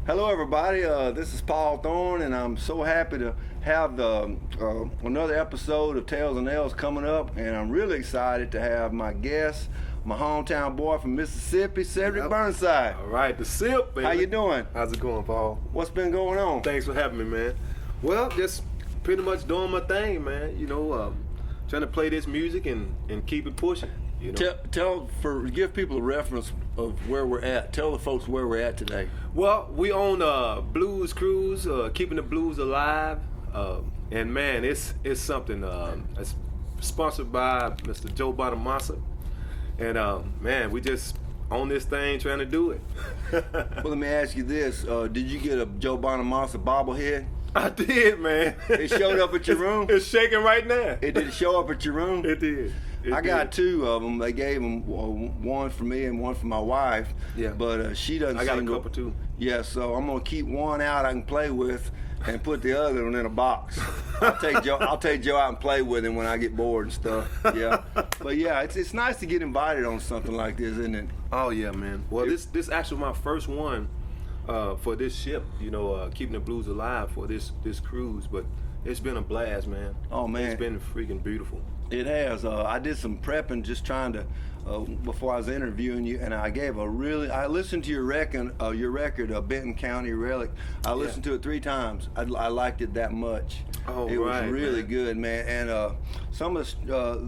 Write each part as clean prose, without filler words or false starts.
Hello, everybody. This is Paul Thorn, and I'm so happy to have another episode of Tails and Nails coming up. And I'm really excited to have my guest, my hometown boy from Mississippi, Cedric Burnside. All right, the sip, baby. How you doing? How's it going, Paul? What's been going on? Thanks for having me, man. Well, just pretty much doing my thing, man. Trying to play this music and keep it pushing. You know? Give people a reference of where we're at. Tell the folks where we're at today. Well, we own Blues Cruise, keeping the blues alive, and man, it's something. It's sponsored by Mr. Joe Bonamassa, and man, we just on this thing trying to do it. Well, let me ask you this: did you get a Joe Bonamassa bobblehead? I did, man. It showed up at your room? It's shaking right now. It did show up at your room? It did. I got two of them. They gave them one for me and one for my wife. Yeah. But she doesn't. I got a couple too. Yeah, so I'm gonna keep one out I can play with, and put the other one in a box. I'll take Joe out and play with him when I get bored and stuff. Yeah. But yeah, it's nice to get invited on something like this, isn't it? Oh yeah, man. Well, this actually my first one for this ship. Keeping the blues alive for this cruise, but it's been a blast, man. Oh man, it's been freaking beautiful. It has. I did some prepping just trying to before I was interviewing you, and I listened to your record, Benton County Relic. I listened to it 3 times. I liked it that much. Oh, it was really man. good, man. And some of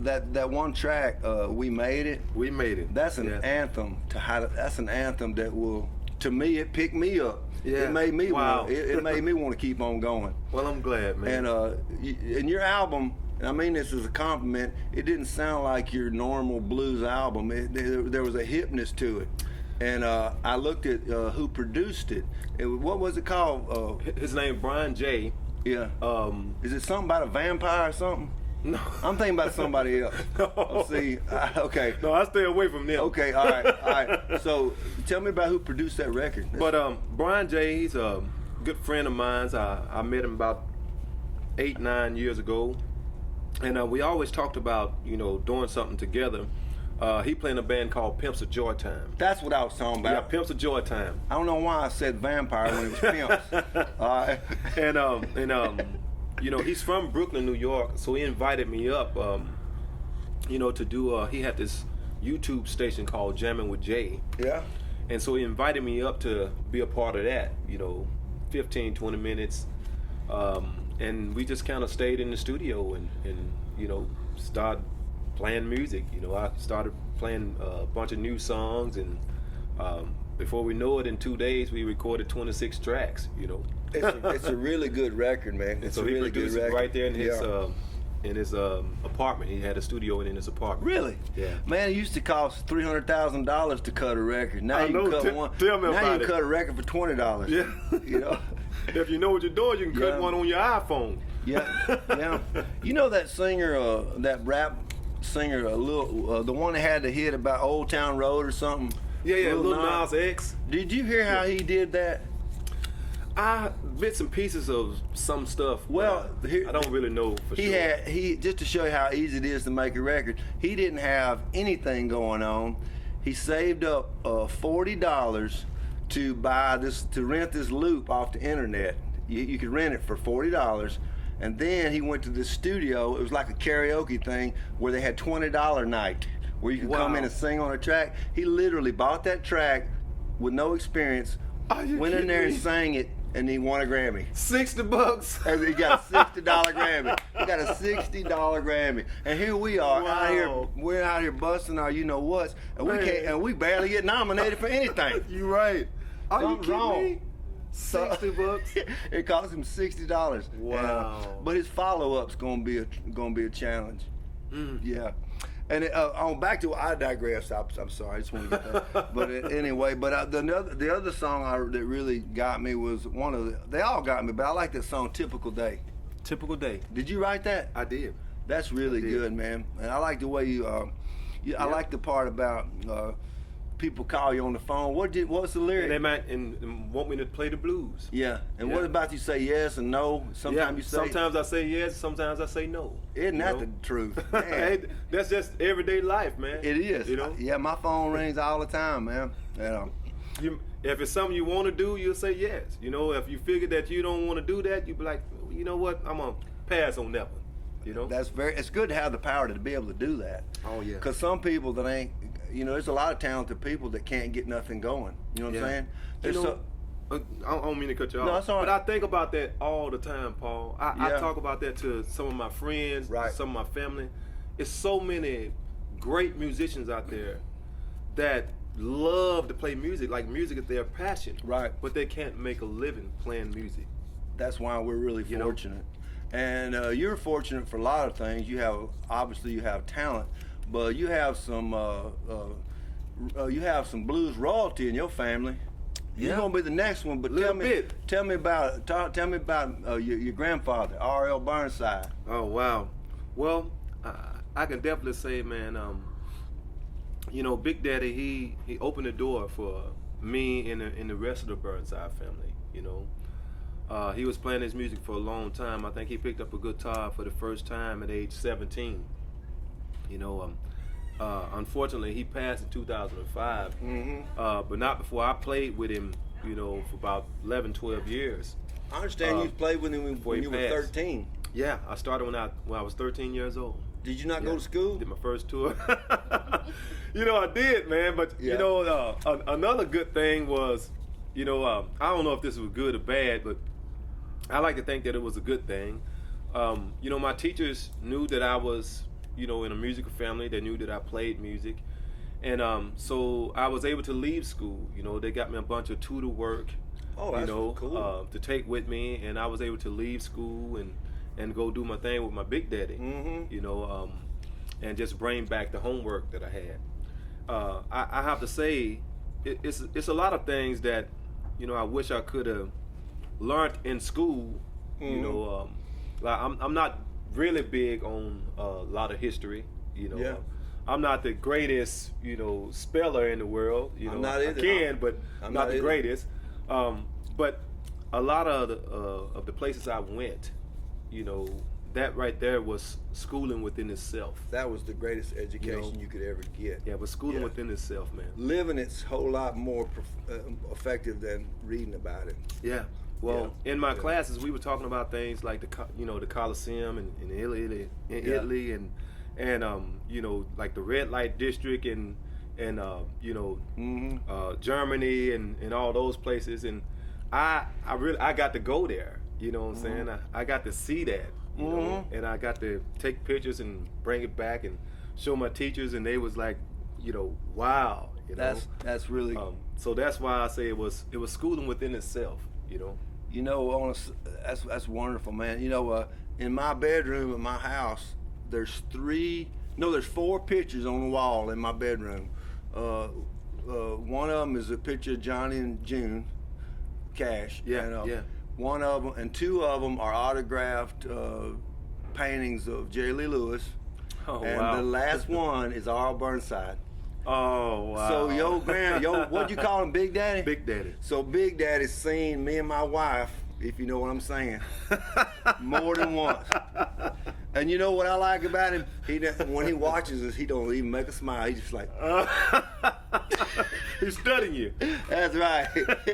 that one track, We Made It. We Made It. That's an anthem that's an anthem that will, to me, it picked me up. Yeah. It made me it made me want to keep on going. Well, I'm glad, man. And in your album, and I mean this as a compliment, it didn't sound like your normal blues album. There was a hipness to it. And I looked at who produced it. What was it called? His name Brian J. Yeah. Is it something about a vampire or something? No. I'm thinking about somebody else. No. See, okay. No, I stay away from them. Okay, all right. So tell me about who produced that record. But Brian J, he's a good friend of mine. I met him about 8-9 years ago. And we always talked about, doing something together. He played in a band called Pimps of Joy Time. That's what I was talking about. Yeah, Pimps of Joy Time. I don't know why I said vampire when it was pimps. And he's from Brooklyn, New York, so he invited me up, to do, he had this YouTube station called Jammin' with Jay. Yeah. And so he invited me up to be a part of that, 15, 20 minutes. And we just kind of stayed in the studio and started playing music. I started playing a bunch of new songs, and before we know it, in 2 days we recorded 26 tracks. It's a really good record, man. It's so a really good record. It right there in his apartment. He had a studio in his apartment. Really? Yeah. Man, it used to cost $300,000 to cut a record. Now I you know. can cut one. Tell me now about you it. cut a record for $20. Yeah. If you know what you're doing, you can cut one on your iPhone. Yeah. You know that singer, that rap singer, the one that had the hit about Old Town Road or something? Yeah, Lil Nas X. Did you hear how he did that? I bits and pieces of some stuff. Well, I don't really know for sure. He just to show you how easy it is to make a record. He didn't have anything going on. He saved up $40 to rent this loop off the internet. You could rent it for $40, and then he went to the studio. It was like a karaoke thing where they had $20 night where you could come in and sing on a track. He literally bought that track with no experience, went in there and sang it, and he won a Grammy. $60. And he got a $60 Grammy. He got a $60 Grammy. And here we are out here. We're out here busting our you-know-whats, and we barely get nominated for anything. You right. Are you Something's kidding wrong. me? $60. It cost him $60. Wow. But his follow-up's gonna be a challenge. Yeah. And back to, I digress. I'm sorry. I just want to get that. But anyway, the other song that really got me was they all got me, but I like that song Typical Day. Typical Day. Did you write that? I did. That's really good, man. And I like the way you. I like the part about people call you on the phone. What's the lyric? And they might and want me to play the blues. Yeah. And what about you say yes and no? Sometimes you say. Sometimes I say yes. Sometimes I say no. Isn't that the truth? That's just everyday life, man. It is. You know. Yeah, my phone rings all the time, man. if it's something you want to do, you'll say yes. You know, if you figure that you don't want to do that, you'll be like, you know what, I'm gonna pass on that one. You know, it's good to have the power to be able to do that. Oh yeah. Because some people that ain't, you know, there's a lot of talented people that can't get nothing going. You know what I'm saying? There's I don't mean to cut you off. No, that's all right. But I think about that all the time, Paul. I Yeah. talk about that to some of my friends, Right. some of my family. It's so many great musicians out there that love to play music. Like music is their passion. Right. But they can't make a living playing music. That's why we're really You know? fortunate. And you're fortunate for a lot of things. You have talent, but you have some blues royalty in your family. You're Yeah. gonna be the next one, but Little bit. tell me about your grandfather, R.L. Burnside. Oh wow. Well, I can definitely say, man. You know, Big Daddy, he opened the door for me and the rest of the Burnside family. You know, he was playing his music for a long time. I think he picked up a guitar for the first time at age 17. You know, unfortunately, he passed in 2005. But not before I played with him. You know, for about 11, 12 years. I understand you played with him when you were passed. 13. Yeah, I started when I was 13 years old. Did you not go to school? Did my first tour. You know, I did, man. But you know, another good thing was, you know, I don't know if this was good or bad, but I like to think that it was a good thing. You know, my teachers knew that I was, you know, in a musical family. They knew that I played music, and so I was able to leave school. You know, they got me a bunch of tutor work. Oh, that's you know, cool. to take with me, and I was able to leave school and go do my thing with my Big Daddy. You know, and just bring back the homework that I had. I have to say, it's a lot of things that, you know, I wish I could have learned in school. You know, like I'm not really big on a lot of history. You know, I'm not the greatest, you know, speller in the world. You know, I'm not either. I can, but I'm not the either. greatest. But a lot of the places I went, you know, that right there was schooling within itself. That was the greatest education you could ever get. Yeah, but schooling within itself, man. Living it's a whole lot more effective than reading about it. Yeah. Well, in my classes, we were talking about things like the Coliseum in Italy, and you know, like the red light district and you know, Germany and all those places, and I got to go there. You know what I'm saying? I got to see that. You know, and I got to take pictures and bring it back and show my teachers, and they was like, you know, wow. You know? That's really. So that's why I say it was schooling within itself. You know. You know, that's wonderful, man. You know, in my bedroom at my house, there's 4 pictures on the wall in my bedroom. One of them is a picture of Johnny and June Cash. And, one of them and 2 of them are autographed paintings of Jerry Lee Lewis. Oh, and wow. the last one is R.L. Burnside. Oh, wow. So what'd you call him, Big Daddy? Big Daddy. So Big Daddy's seen me and my wife, if you know what I'm saying, more than once. And you know what I like about him? When he watches us, he don't even make a smile. He's just like, he's studying you. That's right.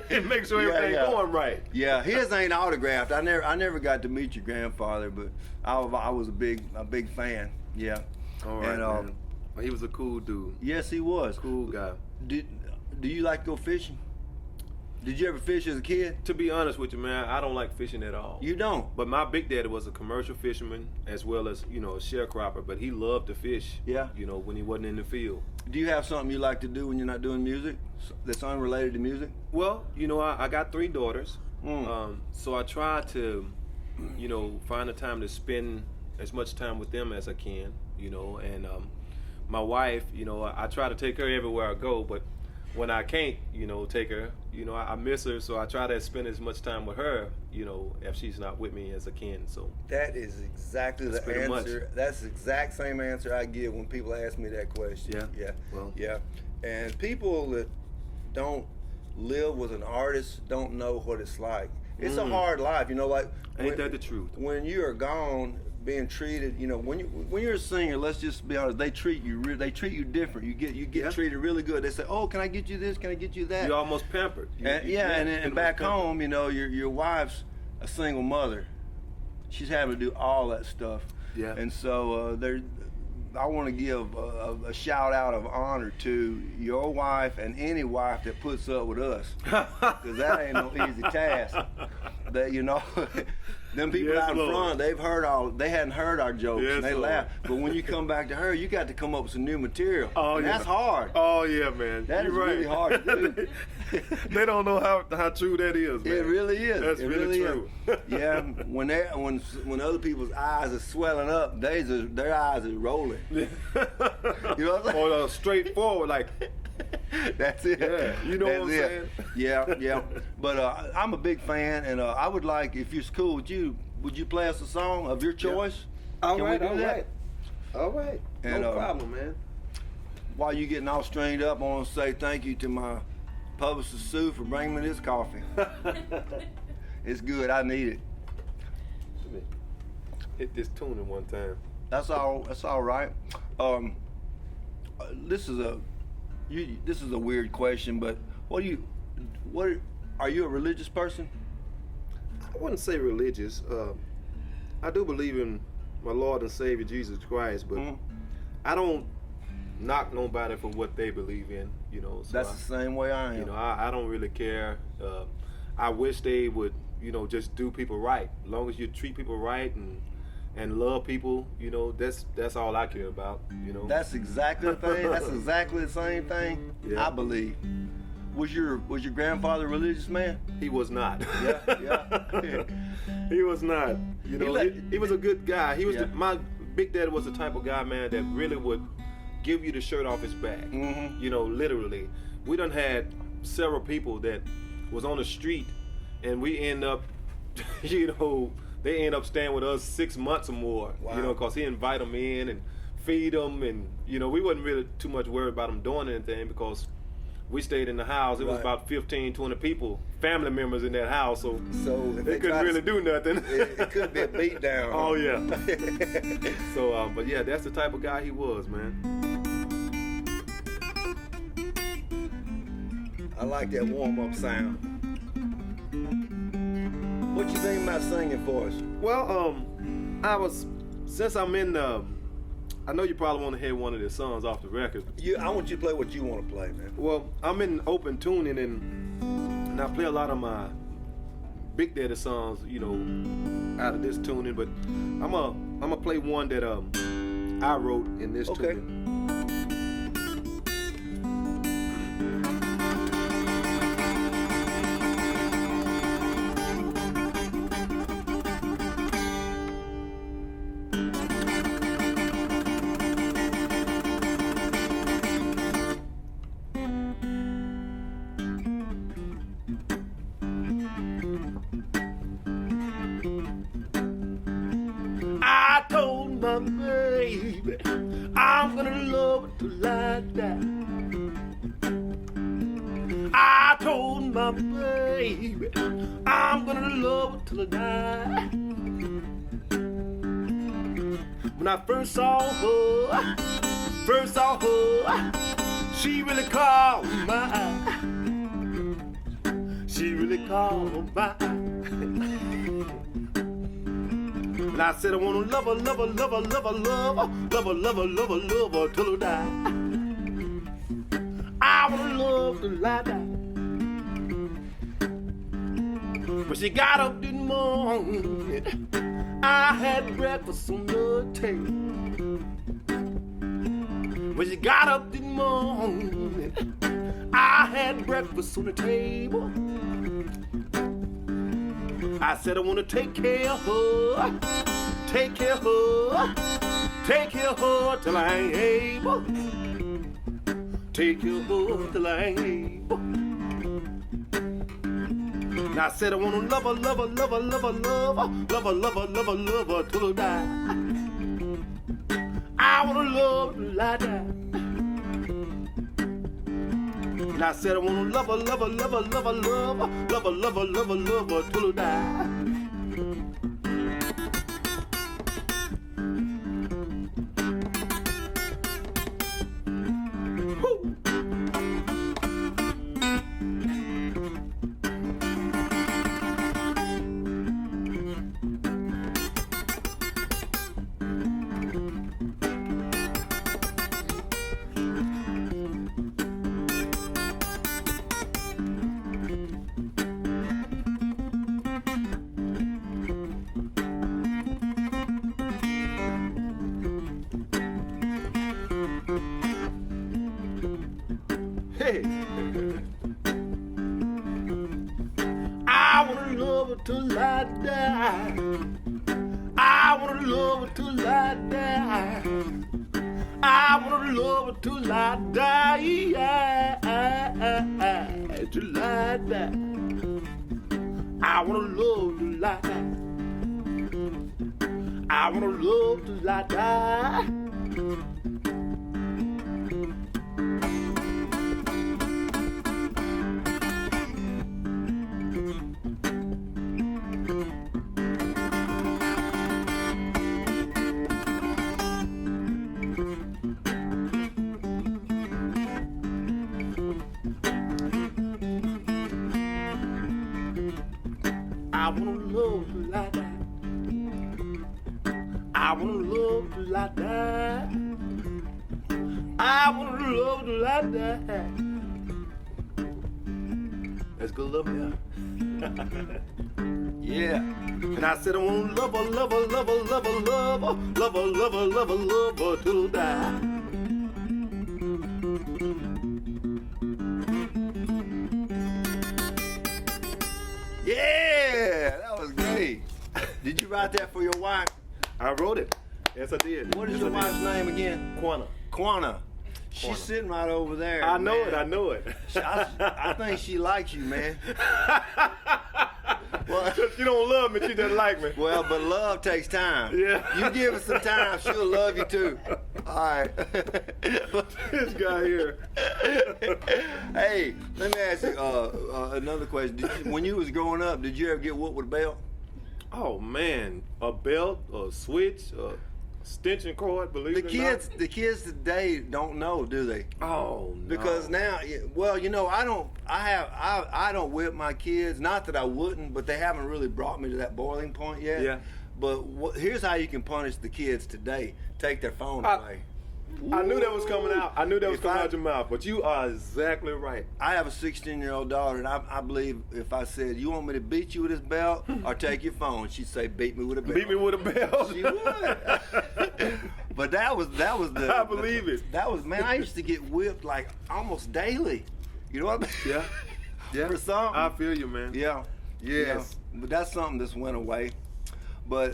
He makes sure everything's going right. Yeah, his ain't autographed. I never got to meet your grandfather, but I was a big fan. Yeah. All right, man. He was a cool dude. Yes, he was. Cool guy. Do you like to go fishing? Did you ever fish as a kid? To be honest with you, man, I don't like fishing at all. You don't? But my Big Daddy was a commercial fisherman as well as, you know, a sharecropper, but he loved to fish. Yeah. You know, when he wasn't in the field. Do you have something you like to do when you're not doing music that's unrelated to music? Well, you know, I got 3 daughters. So I try to, you know, find a time to spend as much time with them as I can, you know, and my wife, you know, I try to take her everywhere I go, but when I can't, you know, take her, you know, I miss her, so I try to spend as much time with her, you know, if she's not with me as I can. So that is exactly the answer. That's the exact same answer I give when people ask me that question. Yeah. Well. Yeah. And people that don't live with an artist don't know what it's like. It's a hard life, you know. Like ain't that the truth? When you are gone, being treated. You know, when you're a singer, let's just be honest. They treat you different. You get treated really good. They say, "Oh, can I get you this? Can I get you that?" You're almost pampered. And back home, you know, your wife's a single mother. She's having to do all that stuff. Yeah. And so I want to give a shout out of honor to your wife and any wife that puts up with us, because that ain't no easy task. That, you know, them people out in front, they hadn't heard our jokes, and they laugh. But when you come back to her, you got to come up with some new material. And that's hard. Oh yeah, man. That is really hard to do. They don't know how true that is, man. It really is. That's really true. Yeah, when other people's eyes are swelling up, their eyes are rolling. You know what I'm saying? Or straightforward, like. That's it. Yeah, you know what I'm saying? Yeah. But I'm a big fan, and I would like, if it's cool with you, would you play us a song of your choice? All Can right. we do that? All right. And, no problem, man. While you getting all strained up, I want to say thank you to my publicist Sue for bringing me this coffee. It's good. I need it. Let me hit this tuning one time. That's all right. This is a weird question, but what are you a religious person? I wouldn't say religious. I do believe in my Lord and Savior Jesus Christ, but I don't knock nobody for what they believe in. You know, so that's the same way I am. You know, I don't really care. I wish they would, you know, just do people right. As long as you treat people right and love people, you know, that's all I care about. You know, that's exactly the thing. That's exactly the same thing. Yeah. I believe. Was your grandfather a religious man? He was not. Yeah. He was not. You know, he was a good guy. He was my big daddy was the type of guy, man, that really would give you the shirt off his back. You know, literally. We done had several people that was on the street, and we end up, you know, they end up staying with us 6 months or more. Wow. You know, because he invite them in and feed them, and you know, we wasn't really too much worried about them doing anything because we stayed in the house. It was about 15, 20 people, family members in that house, so they couldn't really do nothing. It could be a beat down. Oh yeah. So, but yeah, that's the type of guy he was, man. I like that warm-up sound. What you think about singing for us? Well, since I'm in I know you probably want to hear one of the songs off the record. I want you to play what you want to play, man. Well, I'm in open tuning, and I play a lot of my Big Daddy songs, you know, out of this tuning. But I'm gonna play one that I wrote in this tuning. I told my baby I'm gonna love her till I die. I told my baby I'm gonna love her till I die. When I first saw her, she really caught my eye. She really caught my eye. And I said I wanna love her, love her, love her, love her, love her, love her, love her, love her, love her till I die. I wanna love till I die. When she got up this morning, I had breakfast on the table. When she got up this morning, I had breakfast on the table. I said I wanna take care of her, take care of her, take care of her till I ain't able. Take care of her till I ain't able. And I said I wanna love her, love her, love her, love her, love her, love her, love her, love her, love her till I die. I wanna love till I die. And I said I wanna love her, love her, love her, love her, love her, love her, love her, love her, love her till I die. Hey. I wanna love her till I die. I wanna love her till I die. I wanna love her till I die. Till I die. I wanna love till I die. I wanna love till I die. I wanna love till I die. I wanna love till I die. I wanna love till I die. That's good love now. Yeah. And I said I wanna love her, love her, love her, love her, love her, love her, love her, love her, love her till I die. Yeah, that was great. Did you write that for your wife? I wrote it. Yes, I did. What is Yes, your I did. wife's name again? Quanah. Quanah. She's Quanah. sitting right over there. I know man. it. I know it. I think she likes you, man. Well, She don't love me. She doesn't like me. well, but love takes time. Yeah. You give her some time, she'll love you too. All right. This guy here. Hey, let me ask you another question. When you was growing up, did you ever get whooped with a belt? Oh man, a belt, a switch, a extension cord. Believe it or not. The kids today don't know, do they? Oh no. Because now, well, you know, I don't whip my kids. Not that I wouldn't, but they haven't really brought me to that boiling point yet. Yeah. But here's how you can punish the kids today: take their phone away. I knew that was coming out. I knew that was If coming I- out your mouth. But you are exactly right. I have a 16-year-old daughter, and I believe if I said, "You want me to beat you with this belt or take your phone?" she'd say, "Beat me with a belt." Beat me with a belt. She would. But that was the. I believe it. That was, man. I used to get whipped like almost daily. You know what I mean? Yeah. Yeah. For something. I feel you, man. Yeah. Yes. Yeah. But that's something that's went away. But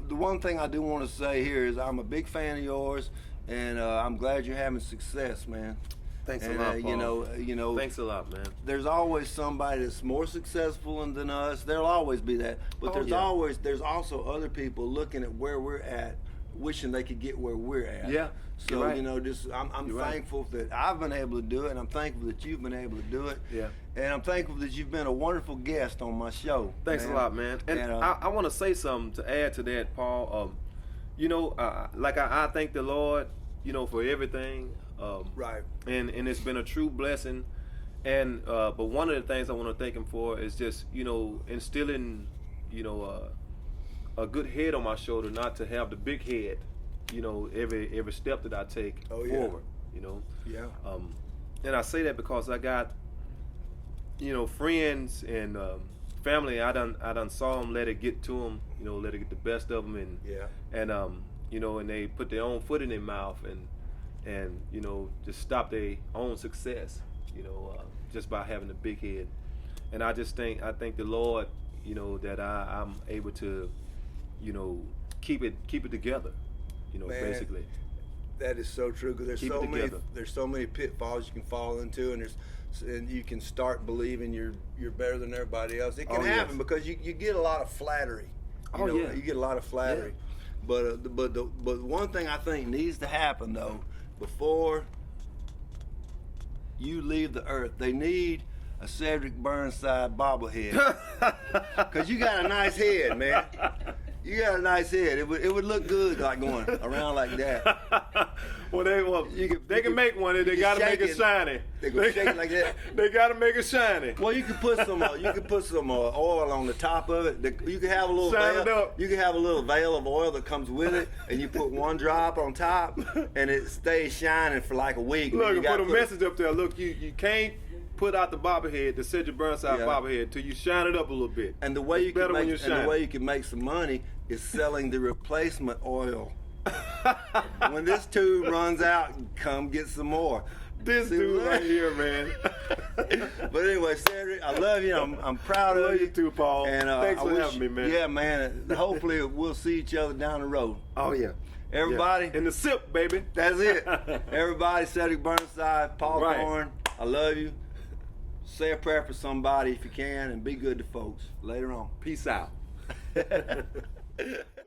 the one thing I do want to say here is I'm a big fan of yours, and I'm glad you're having success, man. Thanks And, a lot, Paul. you know. Thanks a lot, man. There's always somebody that's more successful than us. There'll always be that. But Oh, yeah. there's also other people looking at where we're at, wishing they could get where we're at. Yeah, So you're right. you know, just I'm You're right. thankful that I've been able to do it, and I'm thankful that you've been able to do it. Yeah. And I'm thankful that you've been a wonderful guest on my show. Thanks a lot, man. And I want to say something to add to that, Paul. You know, I thank the Lord, you know, for everything. Right. And it's been a true blessing. And but one of the things I want to thank Him for is just, you know, instilling, you know, a good head on my shoulder, not to have the big head, you know, every step that I take forward, you know. Yeah. And I say that because I got, you know, friends and family. I done saw them let it get to them, you know, let it get the best of them, and you know, and they put their own foot in their mouth and you know, just stop their own success, you know, just by having a big head. And I thank the Lord, you know, that I'm able to, you know, keep it together, you know, Man, basically. That is so true, because Keep it together. there's so many pitfalls you can fall into, and you can start believing you're better than everybody else. It can happen because you get a lot of flattery. You get a lot of flattery. Yeah. But one thing I think needs to happen though, before you leave the earth, they need a Cedric Burnside bobblehead, because you got a nice head, man. You got a nice head. It would look good like going around like that. Well, they can make one. They you gotta can make shake it shiny. They gonna shake it like that. They gotta make it shiny. Well, you could put some oil on the top of it. You could have a little Shine it veil. up. You could have a little veil of oil that comes with it, and you put one drop on top, and it stays shining for like a week. Look, you and gotta put a message up there. Look, you can't put out the bobblehead, the Cedric Burnside bobblehead, till you shine it up a little bit. And the way It's better when you and shine. the way you can make some money is selling the replacement oil. When this tube runs out, come get some more. This dude right here, man. But anyway, Cedric, I love you. I'm proud of you. You too, Paul. And thanks I for wish- having me, man. Yeah, man. Hopefully we'll see each other down the road. Oh yeah. Everybody, Yeah. In the sip, baby. that's it. Everybody, Cedric Burnside, Paul Right. Thorn, I love you. Say a prayer for somebody if you can, and be good to folks. Later on. Peace out.